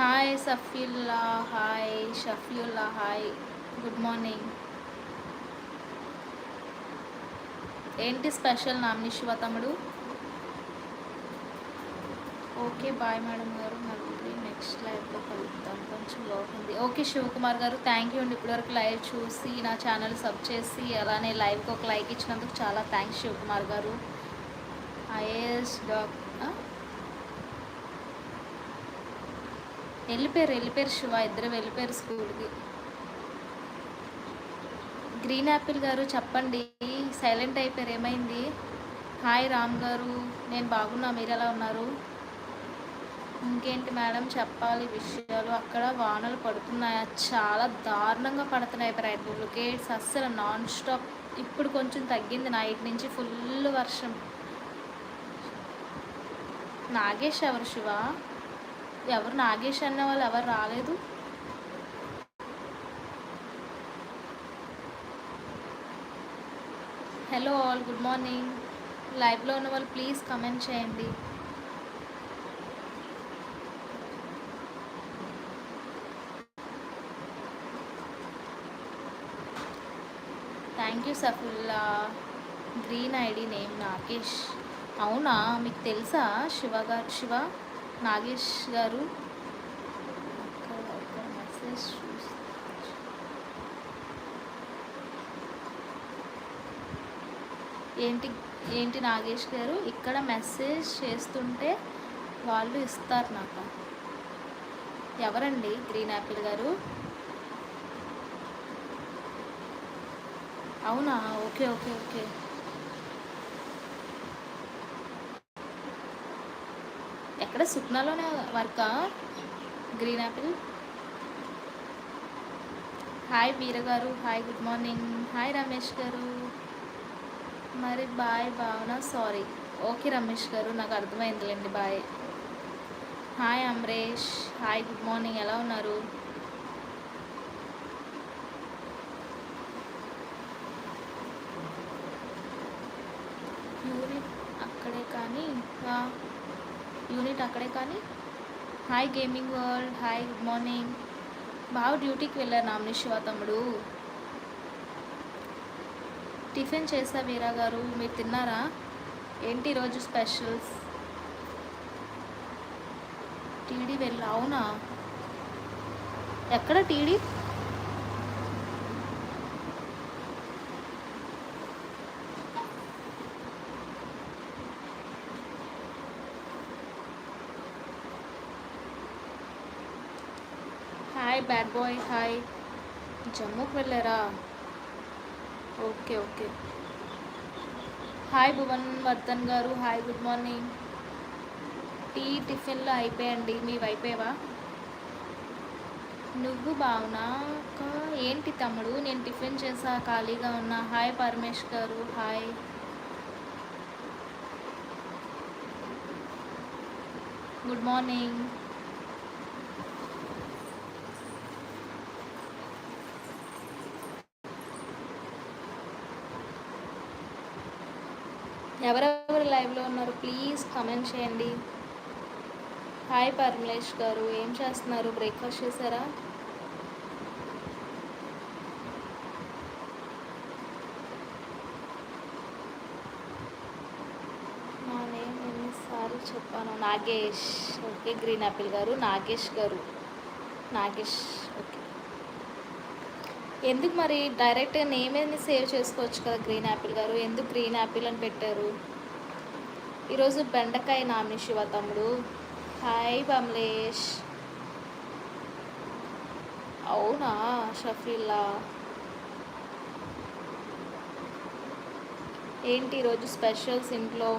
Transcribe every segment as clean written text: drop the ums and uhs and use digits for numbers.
Hi Safiulla, hi Shafiulla, hi, good morning. ఏంటి special నామిని శివ తమ్ముడు? ఓకే బాయ్ మేడం గారు, మళ్ళీ నెక్స్ట్ లైవ్లో కలుద్దాం, కొంచెం బాగుంది. ఓకే శివకుమార్ గారు, థ్యాంక్ యూ అండి. ఇప్పటివరకు లైవ్ చూసి నా ఛానల్ సబ్ చేసి అలానే లైవ్కి ఒక లైక్ ఇచ్చినందుకు చాలా థ్యాంక్స్ శివకుమార్ గారు. ఐఏఎస్ వెళ్ళిపోయారు శివ, ఇద్దరు వెళ్ళిపోయారు స్కూల్కి. గ్రీన్ యాపిల్ గారు చెప్పండి, సైలెంట్ అయిపోయారు, ఏమైంది? హాయ్ రామ్ గారు, నేను బాగున్నా, మీరు ఎలా ఉన్నారు? ఇంకేంటి మేడం చెప్పాలి విషయాలు. అక్కడ వానలు పడుతున్నాయా? చాలా దారుణంగా పడుతున్నాయి. బ్రైట్లుకేట్స్ అస్సలు నాన్ స్టాప్. ఇప్పుడు కొంచెం తగ్గింది, నైట్ నుంచి ఫుల్ వర్షం. నాగేష్ ఎవరు శివ? ఎవరు నాగేష్ అన్న వాళ్ళు ఎవరు రాలేదు? Hello all, good morning. లైవ్లో ఉన్న వాళ్ళు ప్లీజ్ కమెంట్ చేయండి. Thank you Safulla. Green ID name Nagesh. అవునా, మీకు తెలుసా శివ నాగేష్ గారు? మెసేజ్ ఏంటి ఏంటి నాగేష్ గారు, ఇక్కడ మెసేజ్ చేస్తుంటే వాళ్ళు ఇస్తారు నాకు. ఎవరండి గ్రీన్ యాపిల్ గారు? అవునా, ఓకే ఓకే ఓకే. ఎక్కడ సుక్నాలోనే వర్కా గ్రీన్ యాపిల్? హాయ్ వీర గారు, hi, good morning. Hi Ramesh గారు, మరి bye Bhavana, sorry. Okay Ramesh గారు, నాకు అర్థమైందిలేండి, bye. Hi Amaresh, hi, good morning, ఎలా ఉన్నారు? యూనిట్ అక్కడే కానీ hi gaming world, hi, good morning. బాగా డ్యూటీకి వెళ్ళారు నామిని శివ తమ్ముడు. టిఫిన్ చేసా వీరా గారు, మీరు తిన్నారా? ఏంటి ఈరోజు స్పెషల్స్? టీడీ వెళ్ళా? అవునా, ఎక్కడ TD? Hi bad boy, hi. జమ్మూకి వెళ్ళారా? Okay okay. Hi Bhuvan Vardhan గారు, హాయ్, గుడ్ మార్నింగ్. టిఫిన్లో అయిపోయండి, మీవి అయిపోయావా? నువ్వు బావునా? ఏంటి తమ్ముడు, నేను టిఫిన్ చేసా, ఖాళీగా ఉన్నా. హాయ్ పరమేష్ గారు, హాయ్. Good morning. ఎవరెవరు లైవ్లో ఉన్నారు ప్లీజ్ కమెంట్ చేయండి. హాయ్ పరమేష్ గారు, ఏం చేస్తున్నారు? బ్రేక్ఫాస్ట్ చేశారా? నా నేమ్ ఎన్నిసార్లు చెప్పాను? నాగేష్. ఓకే గ్రీన్ యాపిల్ గారు, నాగేష్ గారు, నాగేష్. ఓకే, ఎందుకు మరి డైరెక్ట్ నేమేది సేవ్ చేసుకోవచ్చు కదా గ్రీన్ యాపిల్ గారు, ఎందుకు గ్రీన్ యాపిల్ అని పెట్టారు? ఈరోజు బెండకాయ నామిని శివ తమ్ముడు. హాయ్ బమ్లేష్. అవునా షఫీల్లా, ఏంటి ఈరోజు స్పెషల్స్ ఇంట్లో?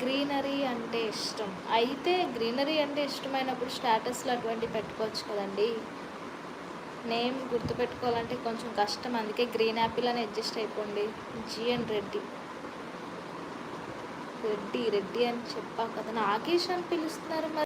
గ్రీనరీ అంటే ఇష్టం అయితే, గ్రీనరీ అంటే ఇష్టమైనప్పుడు స్టేటస్లో అటువంటి పెట్టుకోవచ్చు కదండి. నేమ్ గుర్తుపెట్టుకోవాలంటే కొంచెం కష్టం, అందుకే గ్రీన్ యాపిల్ అని అడ్జస్ట్ అయిపోండి. జిఎన్ రెడ్డి, రెడ్డి రెడ్డి అని చెప్పా కదా. నాగేష్ అని పిలుస్తున్నారు మరి.